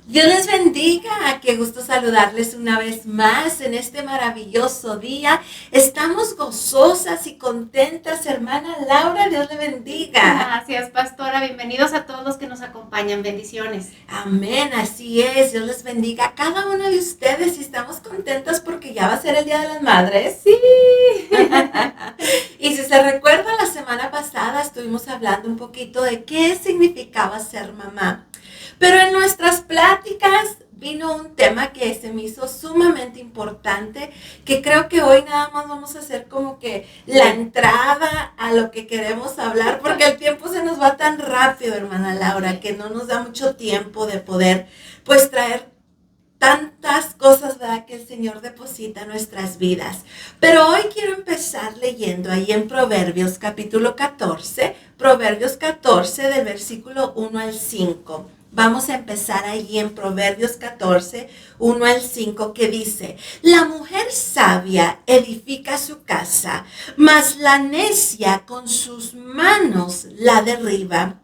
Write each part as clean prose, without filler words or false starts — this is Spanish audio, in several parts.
Dios les bendiga, qué gusto saludarles una vez más en este maravilloso día. Estamos gozosas y contentas, hermana Laura, Dios le bendiga. Gracias, pastora. Bienvenidos a todos los que nos acompañan. Bendiciones. Amén, así es, Dios les bendiga a cada uno de ustedes y estamos contentas porque ya va a ser el Día de las Madres. Sí. Y si se recuerda, la semana pasada estuvimos hablando un poquito de qué significaba ser mamá. Pero en nuestras pláticas vino un tema que se me hizo sumamente importante, que creo que hoy nada más vamos a hacer como que la entrada a lo que queremos hablar, porque el tiempo se nos va tan rápido, hermana Laura, que no nos da mucho tiempo de poder pues traer tantas cosas, ¿verdad?, que el Señor deposita en nuestras vidas. Pero hoy quiero empezar leyendo ahí en Proverbios capítulo 14, Proverbios 14 del versículo 1 al 5. Vamos a empezar ahí en Proverbios 14, 1 al 5, que dice: la mujer sabia edifica su casa, mas la necia con sus manos la derriba.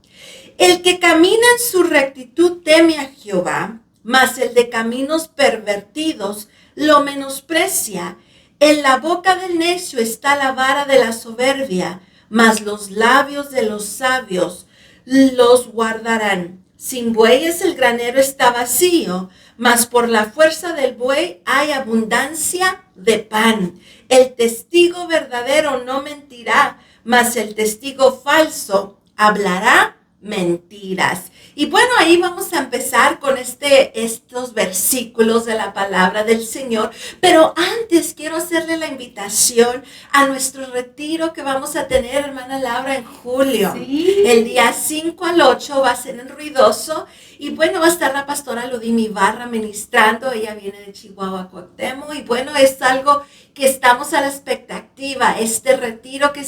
El que camina en su rectitud teme a Jehová, mas el de caminos pervertidos lo menosprecia. En la boca del necio está la vara de la soberbia, mas los labios de los sabios los guardarán. Sin bueyes el granero está vacío, mas por la fuerza del buey hay abundancia de pan. El testigo verdadero no mentirá, mas el testigo falso hablará mentiras. Y bueno, ahí vamos a empezar con estos versículos de la palabra del Señor. Pero antes quiero hacerle la invitación a nuestro retiro que vamos a tener, hermana Laura, en julio. Sí. El día 5 al 8 va a ser en Ruidoso. Y bueno, va a estar la pastora Ludin Ibarra ministrando. Ella viene de Chihuahua, Cuauhtémoc. Y bueno, es algo que estamos a la expectativa. Este retiro que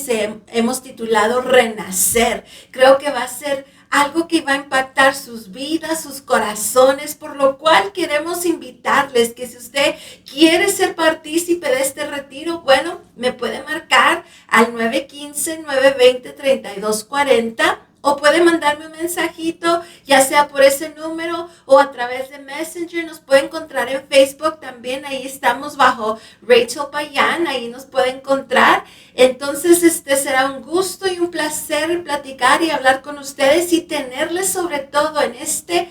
hemos titulado Renacer. Creo que va a ser algo que va a impactar sus vidas, sus corazones, por lo cual queremos invitarles que si usted quiere ser partícipe de este retiro, bueno, me puede marcar al 915-920-3240 o puede mandarme un mensajito, ya sea por ese número o a través de Messenger. Nos puede encontrar en Facebook también, ahí estamos bajo Rachel Payan, ahí nos puede encontrar. Entonces, será un gusto y un placer platicar y hablar con ustedes y tenerles sobre todo en este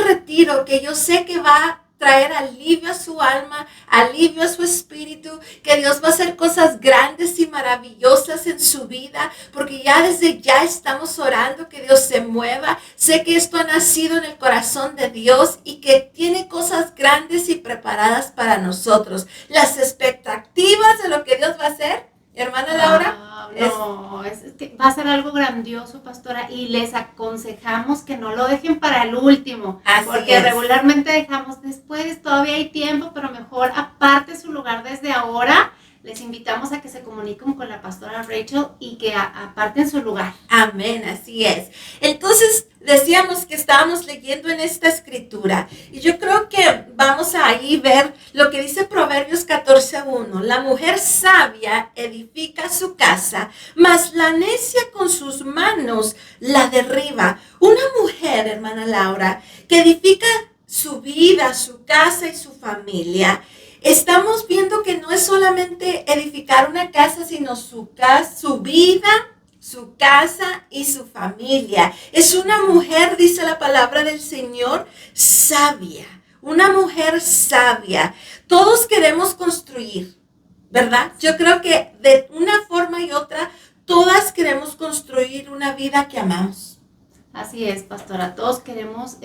retiro que yo sé que va a traer alivio a su alma, alivio a su espíritu, que Dios va a hacer cosas grandes y maravillosas en su vida, porque ya desde ya estamos orando que Dios se mueva. Sé que esto ha nacido en el corazón de Dios y que tiene cosas grandes y preparadas para nosotros. Las expectativas de lo que Dios va a hacer, hermana Laura, Es que va a ser algo grandioso, pastora, y les aconsejamos que no lo dejen para el último, porque regularmente dejamos después, todavía hay tiempo, pero mejor aparte su lugar desde ahora. Les invitamos a que se comuniquen con la pastora Rachel y que aparten su lugar. Amén, así es. Entonces, decíamos que estábamos leyendo en esta escritura y yo creo que vamos a ahí ver lo que dice Proverbios 14:1. La mujer sabia edifica su casa, mas la necia con sus manos la derriba. Una mujer, hermana Laura, que edifica su vida, su casa y su familia, estamos viendo que no es solamente edificar una casa, sino su casa, su vida, su casa y su familia. Es una mujer, dice la palabra del Señor, sabia. Una mujer sabia. Todos queremos construir, ¿verdad? Yo creo que de una forma y otra, todas queremos construir una vida que amamos. Así es, pastora. Todos queremos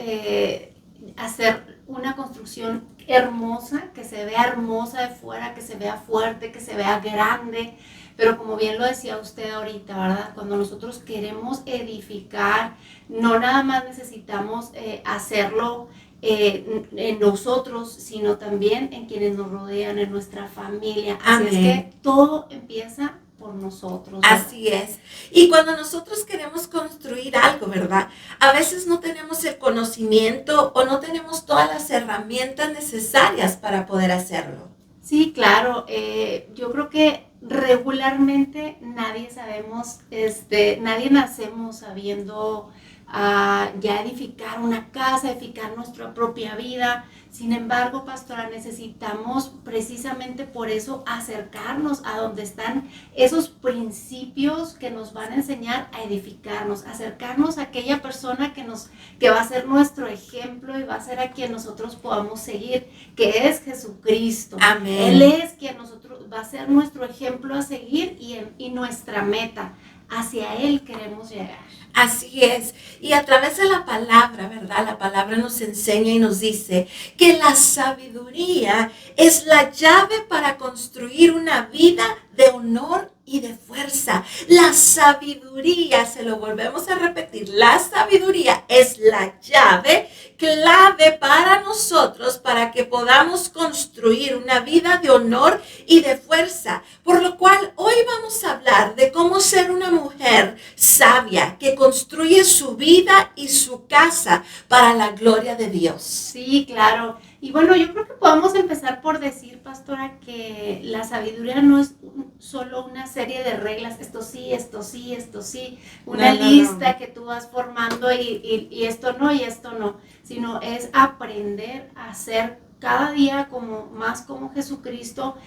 hacer una construcción hermosa, que se vea hermosa de fuera, que se vea fuerte, que se vea grande. Pero como bien lo decía usted ahorita, ¿verdad? Cuando nosotros queremos edificar, no nada más necesitamos hacerlo en nosotros, sino también en quienes nos rodean, en nuestra familia. Así es que todo empieza por nosotros, ¿verdad? Así es. Y cuando nosotros queremos construir algo, ¿verdad? A veces no tenemos el conocimiento o no tenemos todas las herramientas necesarias para poder hacerlo. Sí, claro. Yo creo que regularmente nadie nacemos sabiendo a ya edificar una casa, edificar nuestra propia vida. Sin embargo, pastora, necesitamos precisamente por eso acercarnos a donde están esos principios que nos van a enseñar a edificarnos, acercarnos a aquella persona que va a ser nuestro ejemplo y va a ser a quien nosotros podamos seguir, que es Jesucristo. Amén. Él es quien va a ser nuestro ejemplo a seguir y nuestra meta. Hacia Él queremos llegar. Así es. Y a través de la palabra, ¿verdad? La palabra nos enseña y nos dice que la sabiduría es la llave para construir una vida de honor y de fuerza. La sabiduría, se lo volvemos a repetir, la sabiduría es la llave clave para nosotros para que podamos construir una vida de honor y de fuerza. Por lo cual hoy vamos a hablar de cómo ser una mujer sabia que construye su vida y su casa para la gloria de Dios. Sí, claro. Y bueno, yo creo que podemos empezar por decir, pastora, que la sabiduría no es solo una serie de reglas, esto sí, esto sí, esto sí, una lista que tú vas formando y esto no, sino es aprender a ser cada día más como Jesucristo,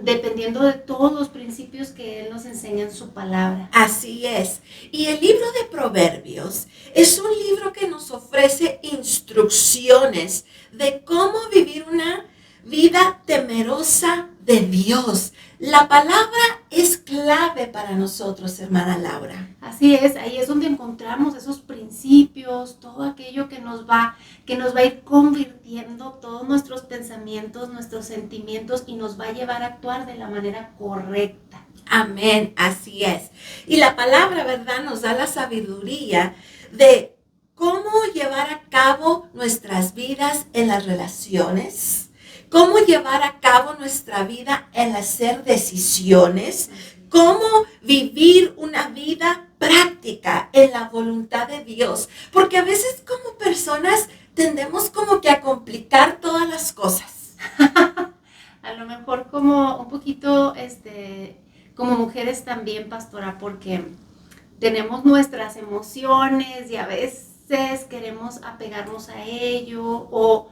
dependiendo de todos los principios que Él nos enseña en su palabra. Así es. Y el libro de Proverbios es un libro que nos ofrece instrucciones de cómo vivir una vida temerosa de Dios. La palabra es clave para nosotros, hermana Laura. Así es, ahí es donde encontramos esos principios, todo aquello que nos va a ir convirtiendo todos nuestros pensamientos, nuestros sentimientos y nos va a llevar a actuar de la manera correcta. Amén, así es. Y la palabra, ¿verdad?, nos da la sabiduría de cómo llevar a cabo nuestras vidas en las relaciones, cómo llevar a cabo nuestra vida en hacer decisiones, cómo vivir una vida práctica en la voluntad de Dios. Porque a veces como personas tendemos como que a complicar todas las cosas. A lo mejor como un poquito, como mujeres también, pastora, porque tenemos nuestras emociones y a veces queremos apegarnos a ello o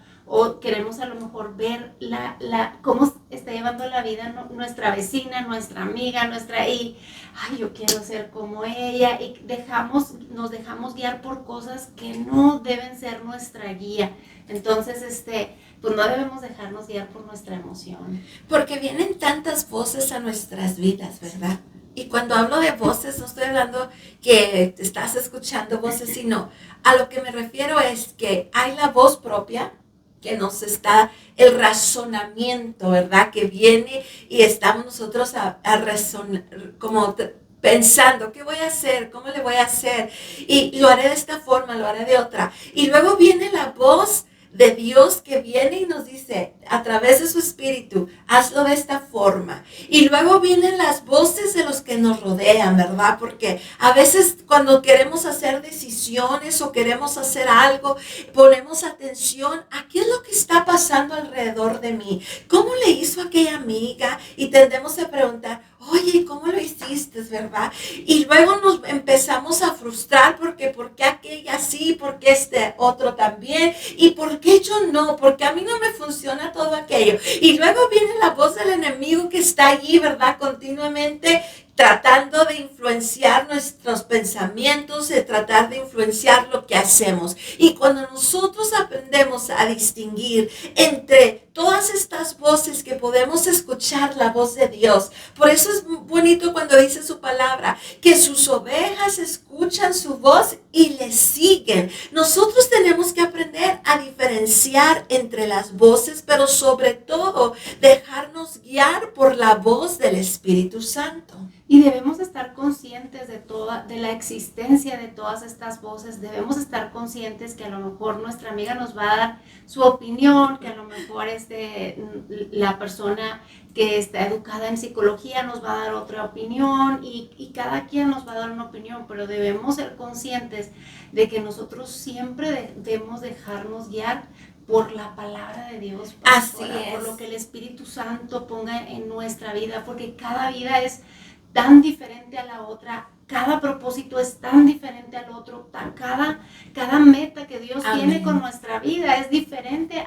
queremos a lo mejor ver cómo está llevando la vida nuestra vecina, nuestra amiga, yo quiero ser como ella, y nos dejamos guiar por cosas que no deben ser nuestra guía. Entonces, pues no debemos dejarnos guiar por nuestra emoción. Porque vienen tantas voces a nuestras vidas, ¿verdad? Y cuando hablo de voces, no estoy hablando que te estás escuchando voces, sino a lo que me refiero es que hay la voz propia, que nos está el razonamiento, ¿verdad? Que viene y estamos nosotros a razonar, como pensando, ¿qué voy a hacer? ¿Cómo le voy a hacer? Y lo haré de esta forma, lo haré de otra. Y luego viene la voz de Dios que viene y nos dice a través de su espíritu, hazlo de esta forma. Y luego vienen las voces de los que nos rodean, ¿verdad? Porque a veces cuando queremos hacer decisiones o queremos hacer algo, ponemos atención a qué es lo que está pasando alrededor de mí. ¿Cómo le hizo aquella amiga? Y tendemos a preguntar, oye, ¿cómo lo hiciste, verdad? Y luego nos empezamos a frustrar porque ¿por qué aquella sí? ¿Por qué este otro también? ¿Y por qué yo no? Porque a mí no me funciona todo aquello. Y luego viene la voz del enemigo que está allí, ¿verdad? Continuamente tratando de influenciar nuestros pensamientos, de tratar de influenciar lo que hacemos. Y cuando nosotros aprendemos a distinguir entre todas estas voces que podemos escuchar la voz de Dios, por eso es bonito cuando dice su palabra, que sus ovejas escuchan su voz y le siguen. Nosotros tenemos que aprender a diferenciar entre las voces, pero sobre todo dejarnos guiar por la voz del Espíritu Santo. Y debemos estar conscientes de la existencia de todas estas voces. Debemos estar conscientes que a lo mejor nuestra amiga nos va a dar su opinión, que a lo mejor la persona que está educada en psicología nos va a dar otra opinión y cada quien nos va a dar una opinión, pero debemos ser conscientes de que nosotros siempre debemos dejarnos guiar por la palabra de Dios, pastora, Así es. por lo que el Espíritu Santo ponga en nuestra vida, porque cada vida es tan diferente a la otra. cada propósito es tan diferente al otro, cada meta que Dios tiene con nuestra vida es diferente.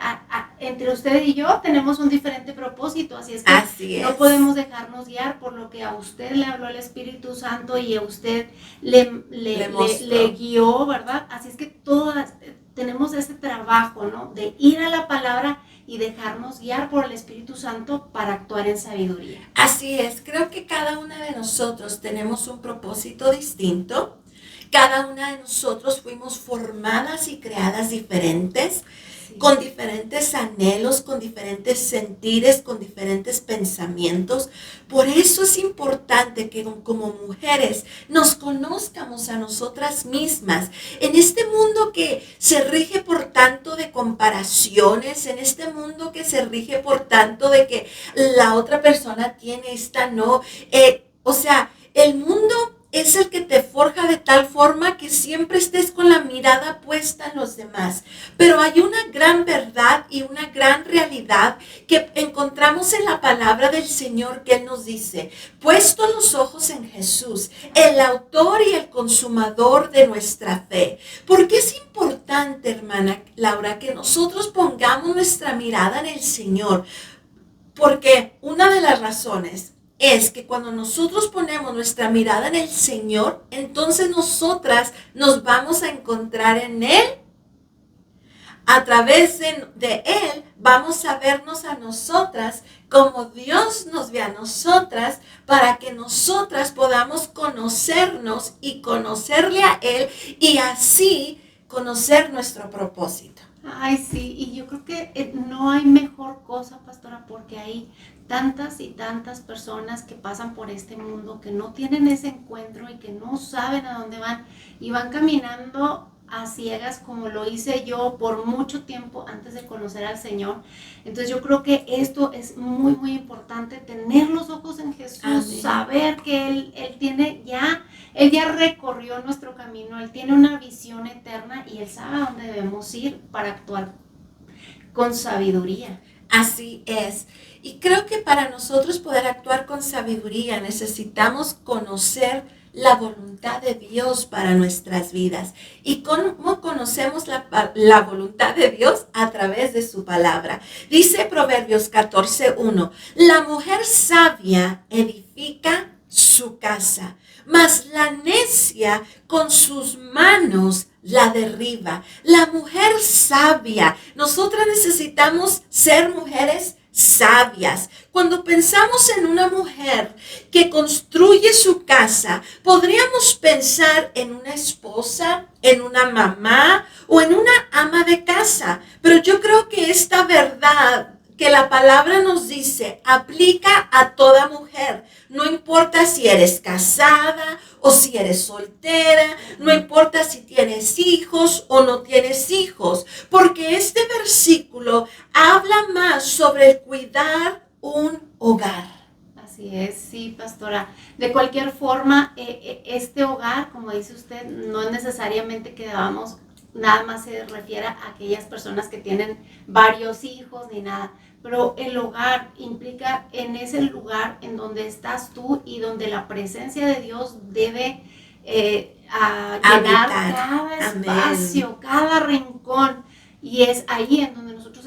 Entre usted y yo tenemos un diferente propósito, así es que no podemos dejarnos guiar por lo que a usted le habló el Espíritu Santo y a usted le guió, ¿verdad? Así es que todas tenemos ese trabajo, ¿no? De ir a la palabra y dejarnos guiar por el Espíritu Santo para actuar en sabiduría. Así es, creo que cada una de nosotros tenemos un propósito distinto. Cada una de nosotros fuimos formadas y creadas diferentes, con diferentes anhelos, con diferentes sentires, con diferentes pensamientos. Por eso es importante que como mujeres nos conozcamos a nosotras mismas. En este mundo que se rige por tanto de comparaciones, en este mundo que se rige por tanto de que la otra persona tiene, esta no. El mundo es el que te forja de tal forma que siempre estés con la mirada puesta en los demás. Pero hay una gran verdad y una gran realidad que encontramos en la palabra del Señor, que Él nos dice: puesto los ojos en Jesús, el autor y el consumador de nuestra fe. ¿Por qué es importante, hermana Laura, que nosotros pongamos nuestra mirada en el Señor? Porque una de las razones es que cuando nosotros ponemos nuestra mirada en el Señor, entonces nosotras nos vamos a encontrar en Él. A través de Él vamos a vernos a nosotras como Dios nos ve a nosotras, para que nosotras podamos conocernos y conocerle a Él y así conocer nuestro propósito. Ay, sí, y yo creo que no hay mejor cosa, pastora, porque hay tantas y tantas personas que pasan por este mundo, que no tienen ese encuentro y que no saben a dónde van y van caminando a ciegas, como lo hice yo por mucho tiempo antes de conocer al Señor. Entonces yo creo que esto es muy, muy importante, tener los ojos en Jesús. Amén. Saber que Él ya recorrió nuestro camino, Él tiene una visión eterna y Él sabe a dónde debemos ir para actuar con sabiduría. Así es. Y creo que para nosotros poder actuar con sabiduría necesitamos conocer la voluntad de Dios para nuestras vidas. ¿Y cómo conocemos la voluntad de Dios? A través de su palabra. Dice Proverbios 14:1, la mujer sabia edifica su casa, mas la necia con sus manos la derriba. La mujer sabia. Nosotras necesitamos ser mujeres sabias. Cuando pensamos en una mujer que construye su casa, podríamos pensar en una esposa, en una mamá o en una ama de casa. Pero yo creo que esta verdad que la palabra nos dice aplica a toda mujer. No importa si eres casada o si eres soltera, no importa si tienes hijos o no tienes hijos, porque este versículo habla más sobre el cuidar un hogar. Así es, sí, pastora. De cualquier forma, este hogar, como dice usted, no es necesariamente que nada más se refiere a aquellas personas que tienen varios hijos ni nada, pero el hogar implica en ese lugar en donde estás tú y donde la presencia de Dios debe llenar cada espacio, amén, cada rincón, y es ahí en donde nosotros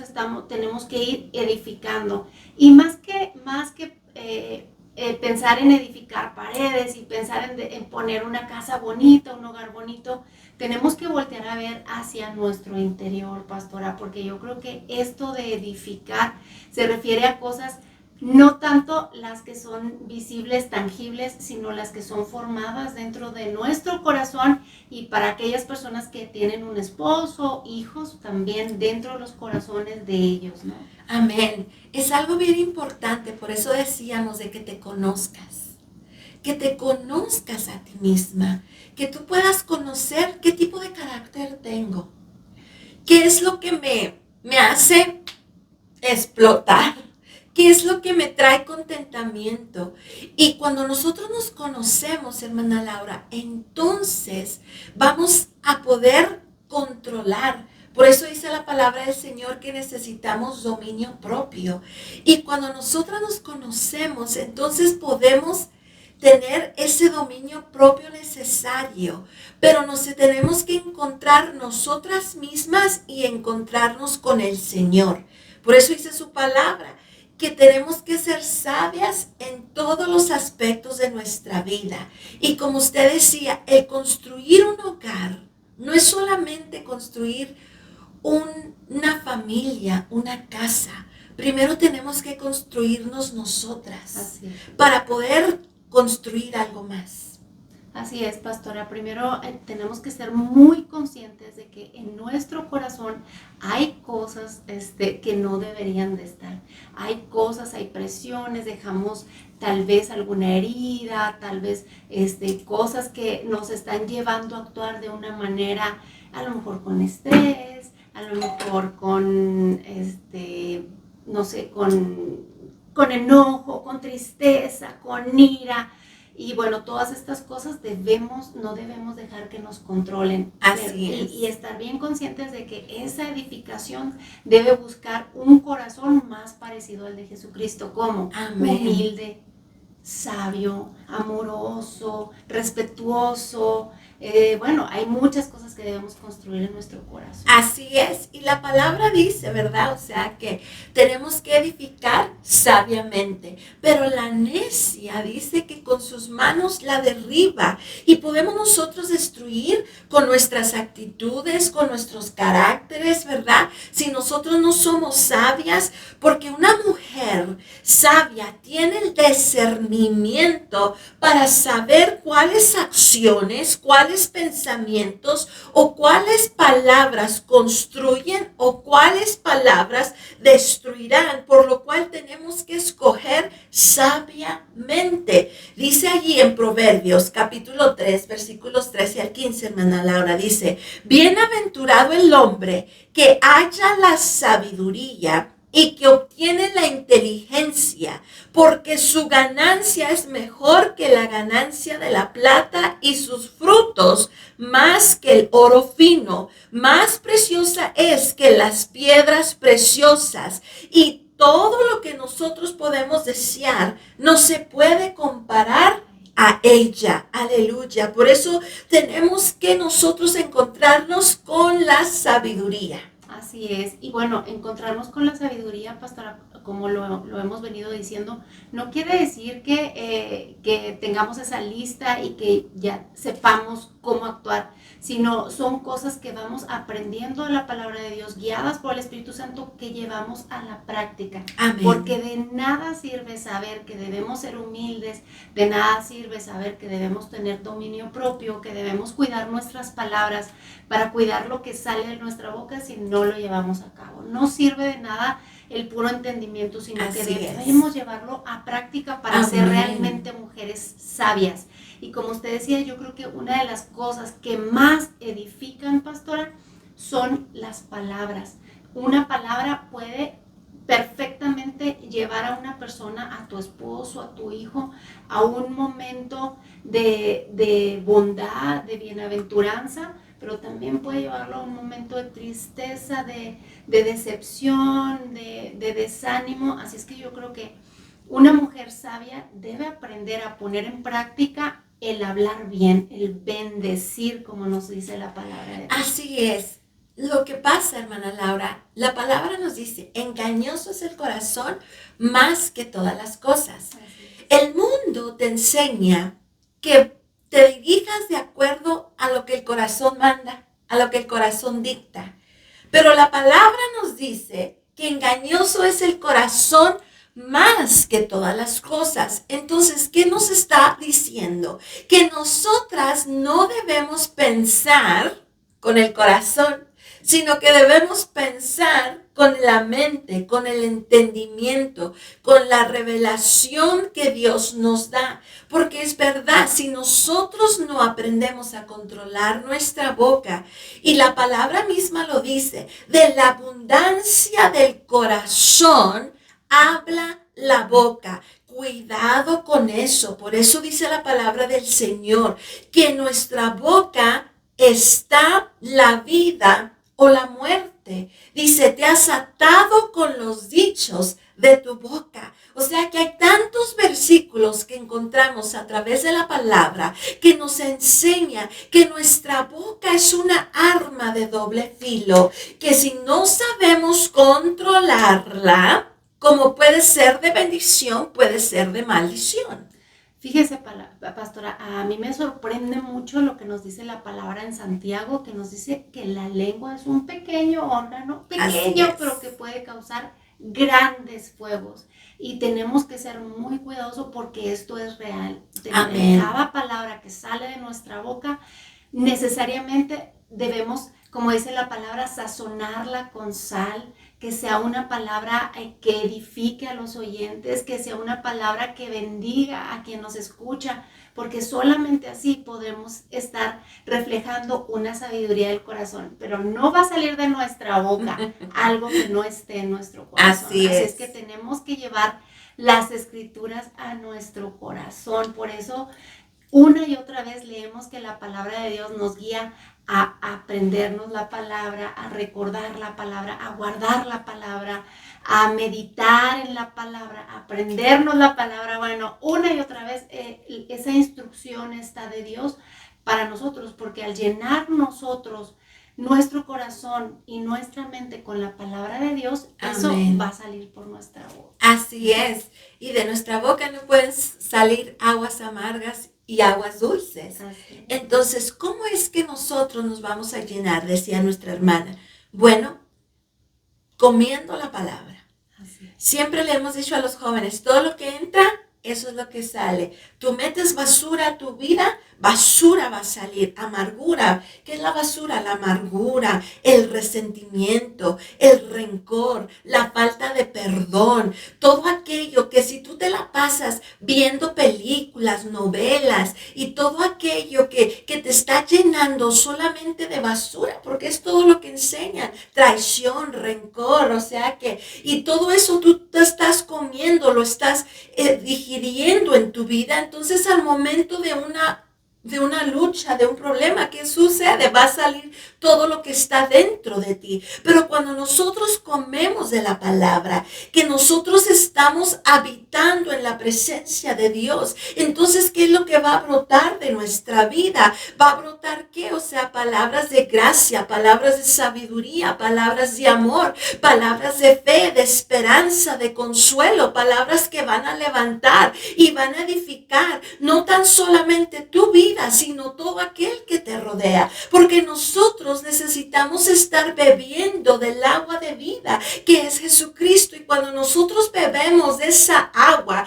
tenemos que ir edificando. Y más que pensar en edificar paredes y pensar en poner una casa bonita, un hogar bonito, tenemos que voltear a ver hacia nuestro interior, pastora, porque yo creo que esto de edificar se refiere a cosas no tanto las que son visibles, tangibles, sino las que son formadas dentro de nuestro corazón, y para aquellas personas que tienen un esposo, hijos, también dentro de los corazones de ellos, ¿no? Amén. Es algo bien importante, por eso decíamos de que te conozcas a ti misma, que tú puedas conocer qué tipo de carácter tengo, qué es lo que me hace explotar, qué es lo que me trae contentamiento. Y cuando nosotros nos conocemos, hermana Laura, entonces vamos a poder controlar. Por eso dice la palabra del Señor que necesitamos dominio propio. Y cuando nosotros nos conocemos, entonces podemos tener ese dominio propio necesario, pero nos tenemos que encontrar nosotras mismas y encontrarnos con el Señor. Por eso dice su palabra, que tenemos que ser sabias en todos los aspectos de nuestra vida. Y como usted decía, el construir un hogar no es solamente construir una familia, una casa. Primero tenemos que construirnos nosotras para poder construir algo más. Así es, pastora. Primero tenemos que ser muy conscientes de que en nuestro corazón hay cosas que no deberían de estar. Hay cosas, hay presiones, dejamos tal vez alguna herida, tal vez cosas que nos están llevando a actuar de una manera, a lo mejor con estrés, a lo mejor con, no sé, con enojo, con tristeza, con ira. Y bueno, todas estas cosas no debemos dejar que nos controlen. Así es. Y estar bien conscientes de que esa edificación debe buscar un corazón más parecido al de Jesucristo, como humilde, sabio, amoroso, respetuoso. Bueno, hay muchas cosas que debemos construir en nuestro corazón. Así es, y la palabra dice, ¿verdad? O sea, que tenemos que edificar sabiamente, pero la necia dice que con sus manos la derriba, y podemos nosotros destruir con nuestras actitudes, con nuestros caracteres, ¿verdad? Si nosotros no somos sabias, porque una mujer sabia tiene el discernimiento para saber cuáles acciones, cuáles pensamientos o cuáles palabras construyen o cuáles palabras destruirán, por lo cual tenemos que escoger sabiamente. Dice allí en Proverbios capítulo 3 versículos 13 al 15, hermana Laura, dice: bienaventurado el hombre que halla la sabiduría y que obtiene la inteligencia, porque su ganancia es mejor que la ganancia de la plata y sus frutos más que el oro fino. Más preciosa es que las piedras preciosas, y todo lo que nosotros podemos desear no se puede comparar a ella. Aleluya. Por eso tenemos que nosotros encontrarnos con la sabiduría. Así es, y bueno, encontrarnos con la sabiduría, pastora, como lo hemos venido diciendo, no quiere decir que tengamos esa lista y que ya sepamos cómo actuar, sino son cosas que vamos aprendiendo de la palabra de Dios, guiadas por el Espíritu Santo, que llevamos a la práctica. Amén. Porque de nada sirve saber que debemos ser humildes, de nada sirve saber que debemos tener dominio propio, que debemos cuidar nuestras palabras para cuidar lo que sale de nuestra boca si no lo llevamos a cabo. No sirve de nada el puro entendimiento, sino que debemos llevarlo a práctica para ser realmente mujeres sabias. Y como usted decía, yo creo que una de las cosas que más edifican, pastora, son las palabras. Una palabra puede perfectamente llevar a una persona, a tu esposo, a tu hijo, a un momento de bondad, de bienaventuranza, pero también puede llevarlo a un momento de tristeza, de decepción, de desánimo. Así es que yo creo que una mujer sabia debe aprender a poner en práctica el hablar bien, el bendecir, como nos dice la palabra de Dios. Así es. Lo que pasa, hermana Laura, la palabra nos dice: engañoso es el corazón más que todas las cosas. El mundo te enseña que te dirijas de acuerdo a lo que el corazón manda, a lo que el corazón dicta. Pero la palabra nos dice que engañoso es el corazón más que todas las cosas. Entonces, ¿qué nos está diciendo? Que nosotras no debemos pensar con el corazón, sino que debemos pensar con la mente, con el entendimiento, con la revelación que Dios nos da. Porque es verdad, si nosotros no aprendemos a controlar nuestra boca, y la palabra misma lo dice, de la abundancia del corazón habla la boca. Cuidado con eso. Por eso dice la palabra del Señor, que en nuestra boca está la vida o la muerte. fuerte. Dice, te has atado con los dichos de tu boca. O sea que hay tantos versículos que encontramos a través de la palabra que nos enseña que nuestra boca es una arma de doble filo, que si no sabemos controlarla, como puede ser de bendición, puede ser de maldición. Fíjese, pastora, a mí me sorprende mucho lo que nos dice la palabra en Santiago, que nos dice que la lengua es un pequeño órgano, pequeño, pero que puede causar grandes fuegos. Y tenemos que ser muy cuidadosos porque esto es real. Cada palabra que sale de nuestra boca, necesariamente debemos, como dice la palabra, sazonarla con sal, que sea una palabra que edifique a los oyentes, que sea una palabra que bendiga a quien nos escucha, porque solamente así podemos estar reflejando una sabiduría del corazón, pero no va a salir de nuestra boca algo que no esté en nuestro corazón. Así es que tenemos que llevar las escrituras a nuestro corazón. Por eso una y otra vez leemos que la palabra de Dios nos guía a aprendernos la palabra, a recordar la palabra, a guardar la palabra, a meditar en la palabra, a aprendernos la palabra. Bueno, una y otra vez esa instrucción está de Dios para nosotros, porque al llenar nosotros nuestro corazón y nuestra mente con la palabra de Dios, eso va a salir por nuestra boca. Así es. Y de nuestra boca no pueden salir aguas amargas y aguas dulces. Entonces, ¿cómo es que nosotros nos vamos a llenar? Decía nuestra hermana. Bueno, comiendo la palabra. Siempre le hemos dicho a los jóvenes, todo lo que entra, eso es lo que sale. Tú metes basura a tu vida, basura va a salir. Amargura. ¿Qué es la basura? La amargura, el resentimiento, el rencor, la falta de perdón. Todo aquello que si tú te la pasas viendo películas, novelas y todo aquello que te está llenando solamente de basura, porque es todo lo que enseñan. Traición, rencor, o sea que, y todo eso tú te estás comiendo, lo estás digiriendo en tu vida. Entonces al momento de una lucha, de un problema, ¿qué sucede? Va a salir todo lo que está dentro de ti. Pero cuando nosotros comemos de la palabra, que nosotros estamos habitando en la presencia de Dios, entonces, ¿qué es lo que va a brotar de nuestra vida? ¿Va a brotar qué? O sea, palabras de gracia, palabras de sabiduría, palabras de amor, palabras de fe, de esperanza, de consuelo, palabras que van a levantar y van a edificar, no tan solamente tu vida, sino todo aquel que te rodea, porque nosotros necesitamos estar bebiendo del agua de vida, que es Jesucristo, y cuando nosotros bebemos de esa agua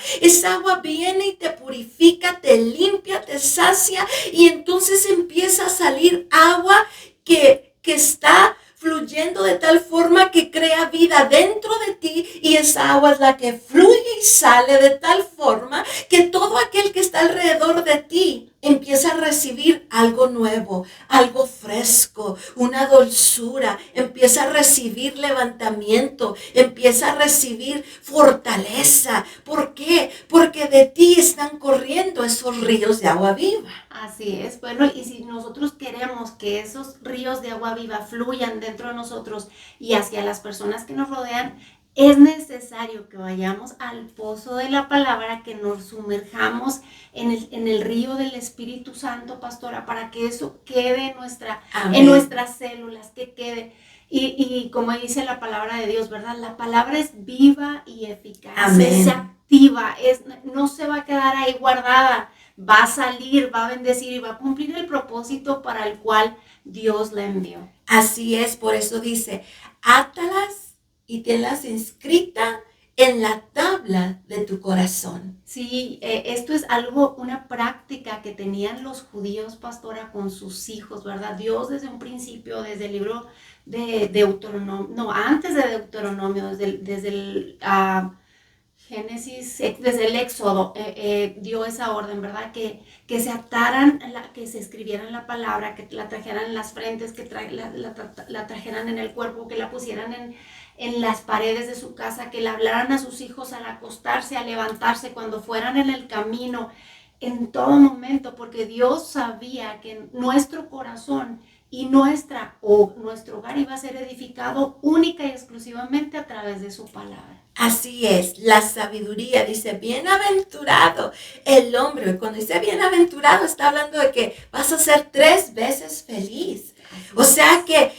viene y te purifica, te limpia, te sacia, y entonces empieza a salir agua que está fluyendo de tal forma que crea vida dentro de ti, y esa agua es la que fluye y sale de tal forma que todo aquel que está alrededor de ti empieza a recibir algo nuevo, algo fresco, una dulzura, empieza a recibir levantamiento, empieza a recibir fortaleza. ¿Por qué? Porque de ti están corriendo esos ríos de agua viva. Así es. Bueno, y si nosotros queremos que esos ríos de agua viva fluyan dentro de nosotros y hacia las personas que nos rodean, es necesario que vayamos al pozo de la palabra, que nos sumerjamos en el río del Espíritu Santo, pastora, para que eso quede en nuestras células, que quede. Y como dice la palabra de Dios, ¿verdad? La palabra es viva y eficaz, es activa, no se va a quedar ahí guardada, va a salir, va a bendecir y va a cumplir el propósito para el cual Dios la envió. Así es, por eso dice, átalas y tenlas inscrita en la tabla de tu corazón. Sí, esto es algo, una práctica que tenían los judíos, pastora, con sus hijos, ¿verdad? Dios desde un principio, desde el libro de Deuteronomio, no, antes de Deuteronomio, desde el Génesis, desde el Éxodo, dio esa orden, ¿verdad? Que se ataran, que se escribieran la palabra, que la trajeran en las frentes, que la trajeran en el cuerpo, que la pusieran en las paredes de su casa, que le hablaran a sus hijos al acostarse, al levantarse, cuando fueran en el camino, en todo momento, porque Dios sabía que nuestro corazón y nuestro hogar iba a ser edificado única y exclusivamente a través de su palabra. Así es, la sabiduría, dice, bienaventurado el hombre. Cuando dice bienaventurado, está hablando de que vas a ser 3 veces feliz. O sea que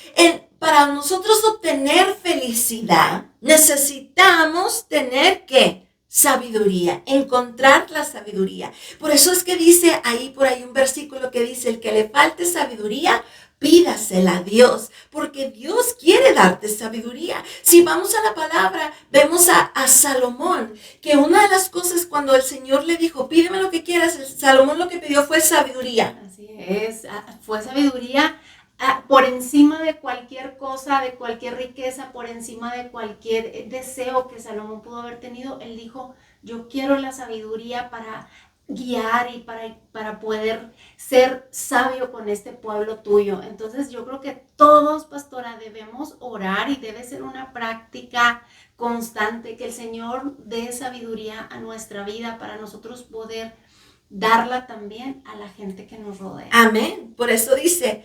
para nosotros obtener felicidad, necesitamos tener ¿qué? Sabiduría, encontrar la sabiduría. Por eso es que dice por ahí un versículo que dice, el que le falte sabiduría, pídasela a Dios, porque Dios quiere darte sabiduría. Si vamos a la palabra, vemos a Salomón, que una de las cosas cuando el Señor le dijo, pídeme lo que quieras, Salomón lo que pidió fue sabiduría. Así es, fue sabiduría por encima de cualquier cosa, de cualquier riqueza, por encima de cualquier deseo que Salomón pudo haber tenido. Él dijo, yo quiero la sabiduría para guiar y para poder ser sabio con este pueblo tuyo. Entonces yo creo que todos, pastora, debemos orar y debe ser una práctica constante que el Señor dé sabiduría a nuestra vida para nosotros poder darla también a la gente que nos rodea. Amén. Por eso dice,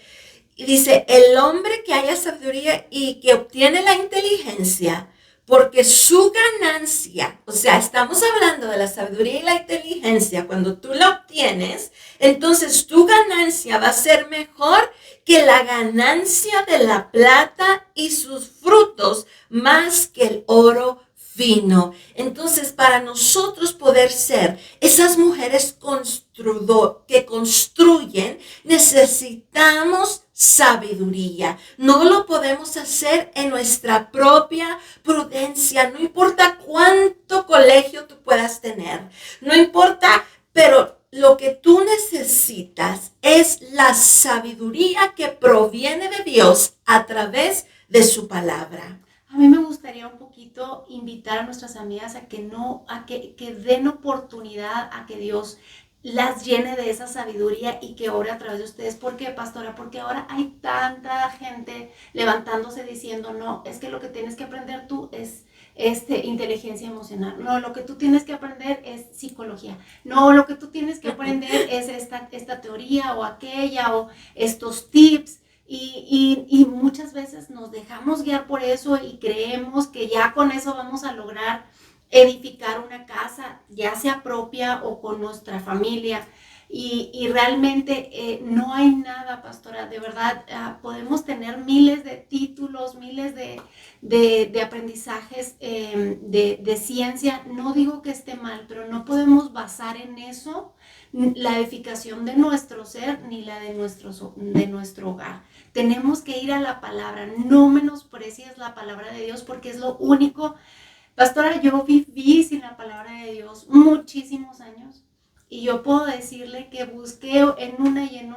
el hombre que haya sabiduría y que obtiene la inteligencia, porque su ganancia, o sea, estamos hablando de la sabiduría y la inteligencia, cuando tú la obtienes, entonces tu ganancia va a ser mejor que la ganancia de la plata y sus frutos, más que el oro fino. Entonces, para nosotros poder ser esas mujeres que construyen, necesitamos sabiduría. No lo podemos hacer en nuestra propia prudencia. No importa cuánto colegio tú puedas tener. No importa, pero lo que tú necesitas es la sabiduría que proviene de Dios a través de su palabra. A mí me gustaría un poquito invitar a nuestras amigas a que den oportunidad a que Dios las llene de esa sabiduría y que ore a través de ustedes. ¿Por qué, pastora? Porque ahora hay tanta gente levantándose diciendo, no, es que lo que tienes que aprender tú es inteligencia emocional. No, lo que tú tienes que aprender es psicología. No, lo que tú tienes que aprender es esta teoría o aquella o estos tips. Y muchas veces nos dejamos guiar por eso y creemos que ya con eso vamos a lograr edificar una casa, ya sea propia o con nuestra familia. Y realmente no hay nada, pastora, de verdad, podemos tener miles de títulos, miles de aprendizajes de ciencia. No digo que esté mal, pero no podemos basar en eso la edificación de nuestro ser ni la de nuestro hogar. Tenemos que ir a la palabra, no menosprecies la palabra de Dios porque es lo único. Pastora, yo viví sin la palabra de Dios muchísimos años y yo puedo decirle que busqué en una y en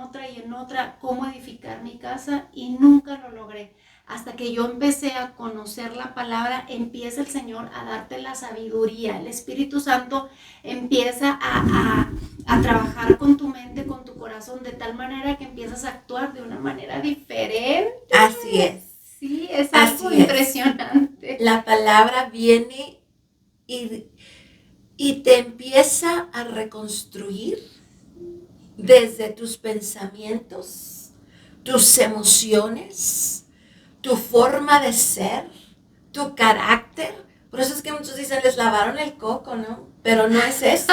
otra cómo edificar mi casa y nunca lo logré. Hasta que yo empecé a conocer la palabra, empieza el Señor a darte la sabiduría. El Espíritu Santo empieza a trabajar con tu mente, con tu corazón, de tal manera que empiezas a actuar de una manera diferente. Así es. Sí, es algo impresionante. La palabra viene y te empieza a reconstruir desde tus pensamientos, tus emociones, tu forma de ser, tu carácter. Por eso es que muchos dicen, les lavaron el coco, ¿no? Pero no es eso,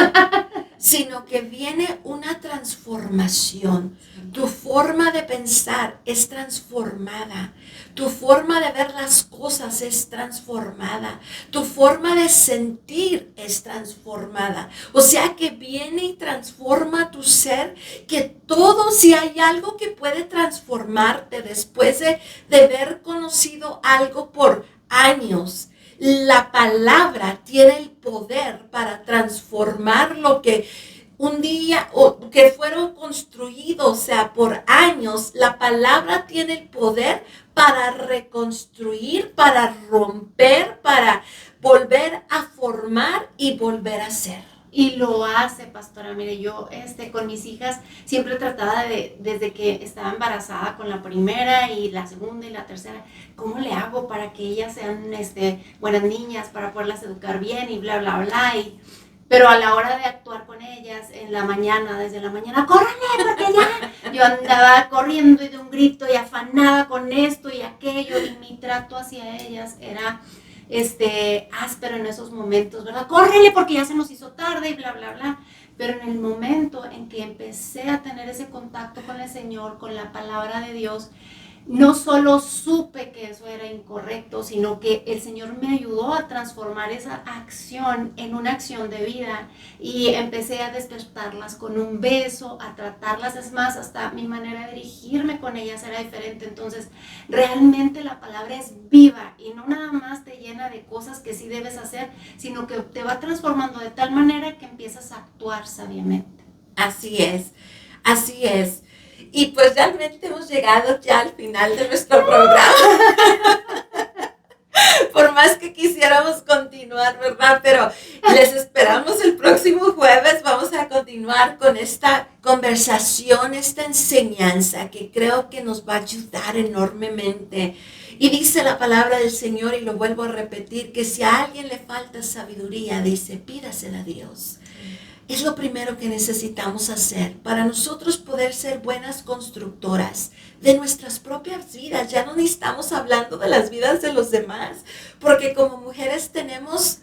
sino que viene una transformación. Tu forma de pensar es transformada. Tu forma de ver las cosas es transformada. Tu forma de sentir es transformada. O sea que viene y transforma tu ser, que todo, si hay algo que puede transformarte después de haber conocido algo por años, la palabra tiene el poder para transformar lo que un día o que fueron construidos, o sea, por años. La palabra tiene el poder para reconstruir, para romper, para volver a formar y volver a ser. Y lo hace, pastora. Mire, yo con mis hijas siempre trataba desde que estaba embarazada con la primera y la segunda y la tercera, ¿cómo le hago para que ellas sean buenas niñas, para poderlas educar bien y bla, bla, bla? Pero a la hora de actuar con ellas en la mañana, desde la mañana, ¡córrele! Porque ya Yo andaba corriendo y de un grito y afanada con esto y aquello, y mi trato hacia ellas era áspero en esos momentos, ¿verdad? Córrele porque ya se nos hizo tarde y bla, bla, bla. Pero en el momento en que empecé a tener ese contacto con el Señor, con la palabra de Dios, no solo supe que eso era incorrecto, sino que el Señor me ayudó a transformar esa acción en una acción de vida y empecé a despertarlas con un beso, a tratarlas, es más, hasta mi manera de dirigirme con ellas era diferente. Entonces, realmente la palabra es viva y no nada más te llena de cosas que sí debes hacer, sino que te va transformando de tal manera que empiezas a actuar sabiamente. Así es, así es. Y pues realmente hemos llegado ya al final de nuestro programa. Por más que quisiéramos continuar, ¿verdad? Pero les esperamos el próximo jueves. Vamos a continuar con esta conversación, esta enseñanza que creo que nos va a ayudar enormemente. Y dice la palabra del Señor, y lo vuelvo a repetir, que si a alguien le falta sabiduría, dice, pídasela a Dios. Es lo primero que necesitamos hacer para nosotros poder ser buenas constructoras de nuestras propias vidas. Ya no estamos hablando de las vidas de los demás, porque como mujeres tenemos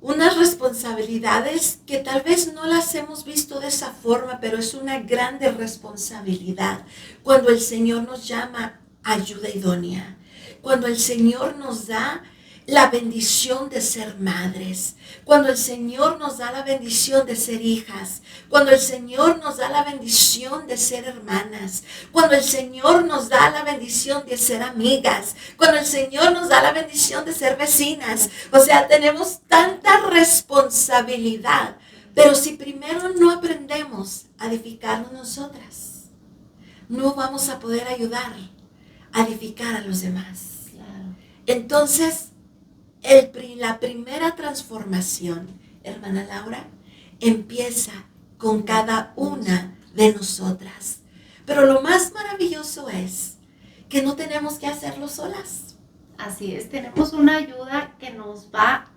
unas responsabilidades que tal vez no las hemos visto de esa forma, pero es una grande responsabilidad cuando el Señor nos llama ayuda idónea, cuando el Señor nos da la bendición de ser madres, cuando el Señor nos da la bendición de ser hijas, cuando el Señor nos da la bendición de ser hermanas, cuando el Señor nos da la bendición de ser amigas, cuando el Señor nos da la bendición de ser vecinas. O sea, tenemos tanta responsabilidad, pero si primero no aprendemos a edificarnos nosotras, no vamos a poder ayudar a edificar a los demás. Claro. Entonces, la primera transformación, hermana Laura, empieza con cada una de nosotras. Pero lo más maravilloso es que no tenemos que hacerlo solas. Así es, tenemos una ayuda que nos va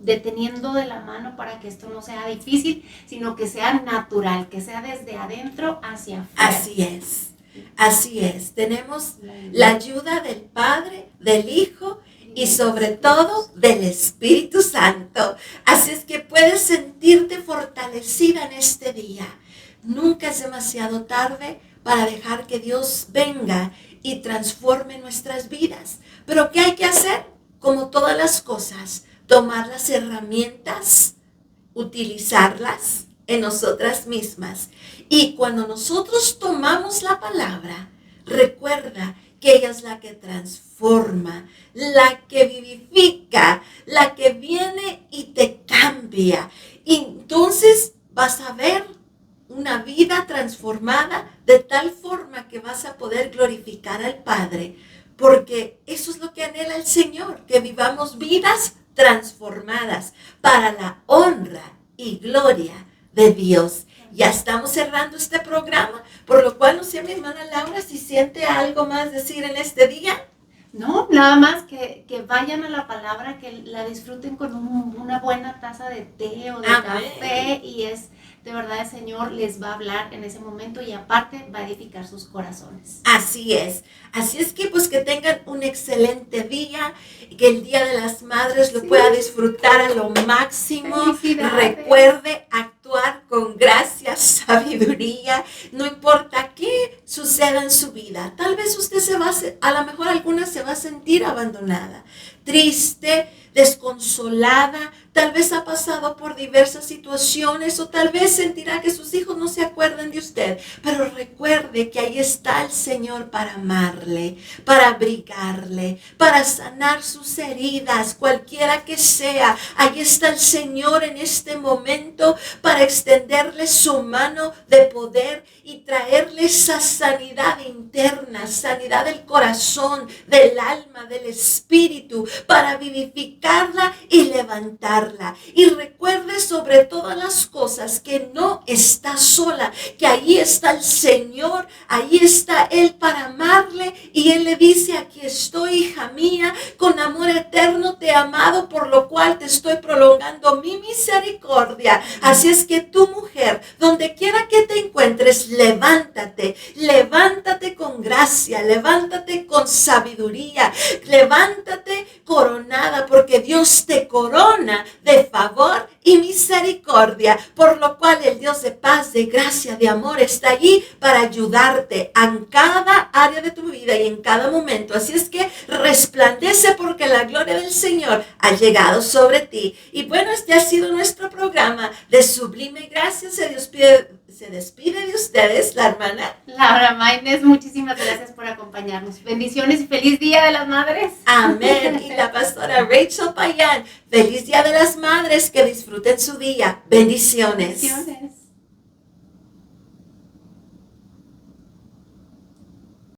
deteniendo de la mano para que esto no sea difícil, sino que sea natural, que sea desde adentro hacia afuera. Así es, así es. Tenemos la ayuda del Padre, del Hijo y sobre todo del Espíritu Santo. Así es que puedes sentirte fortalecida en este día. Nunca es demasiado tarde para dejar que Dios venga y transforme nuestras vidas. Pero ¿qué hay que hacer? Como todas las cosas, tomar las herramientas, utilizarlas en nosotras mismas. Y cuando nosotros tomamos la palabra, recuerda que ella es la que transforma, la que vivifica, la que viene y te cambia. Y entonces vas a ver una vida transformada de tal forma que vas a poder glorificar al Padre, porque eso es lo que anhela el Señor, que vivamos vidas transformadas para la honra y gloria de Dios. Ya estamos cerrando este programa, por lo cual no sé, mi hermana Laura, si siente algo más decir en este día. No, nada más que vayan a la palabra, que la disfruten con una buena taza de té o de café, y es de verdad el Señor les va a hablar en ese momento y aparte va a edificar sus corazones. Así es que pues que tengan un excelente día, que el Día de las Madres lo pueda disfrutar a lo máximo. Recuerde actuar con gracia, sabiduría, no importa qué suceda en su vida. Tal vez usted a lo mejor alguna se va a sentir abandonada, triste, desconsolada, tal vez ha pasado por diversas situaciones o tal vez sentirá que sus hijos no se acuerdan de usted, pero recuerde que ahí está el Señor para amarle, para abrigarle, para sanar sus heridas, cualquiera que sea. Ahí está el Señor en este momento para extenderle su mano de poder y traerle esa sanidad interna, sanidad del corazón, del alma, del espíritu, para vivificarla y levantarla. Y recuerde sobre todas las cosas que no está sola, que ahí está el Señor, ahí está Él para amarle, y Él le dice: aquí estoy, hija mía, con amor eterno te he amado, por lo cual te estoy prolongando mi misericordia. Así es que tú mujer, donde quiera que te encuentres, levántate, levántate con gracia, levántate con sabiduría, levántate coronada, porque Dios te corona de favor y misericordia, por lo cual el Dios de paz, de gracia, de amor está allí para ayudarte en cada área de tu vida y en cada momento. Así es que resplandece, porque la gloria del Señor ha llegado sobre ti. Y bueno, este ha sido nuestro programa de Sublime Gracia. Se despide de ustedes la hermana Laura Maynez. Muchísimas gracias por acompañarnos. Bendiciones y feliz Día de las Madres. Amén. Y la pastora Rachel Payán. Feliz Día de las Madres. Que disfruten su día. Bendiciones. Bendiciones.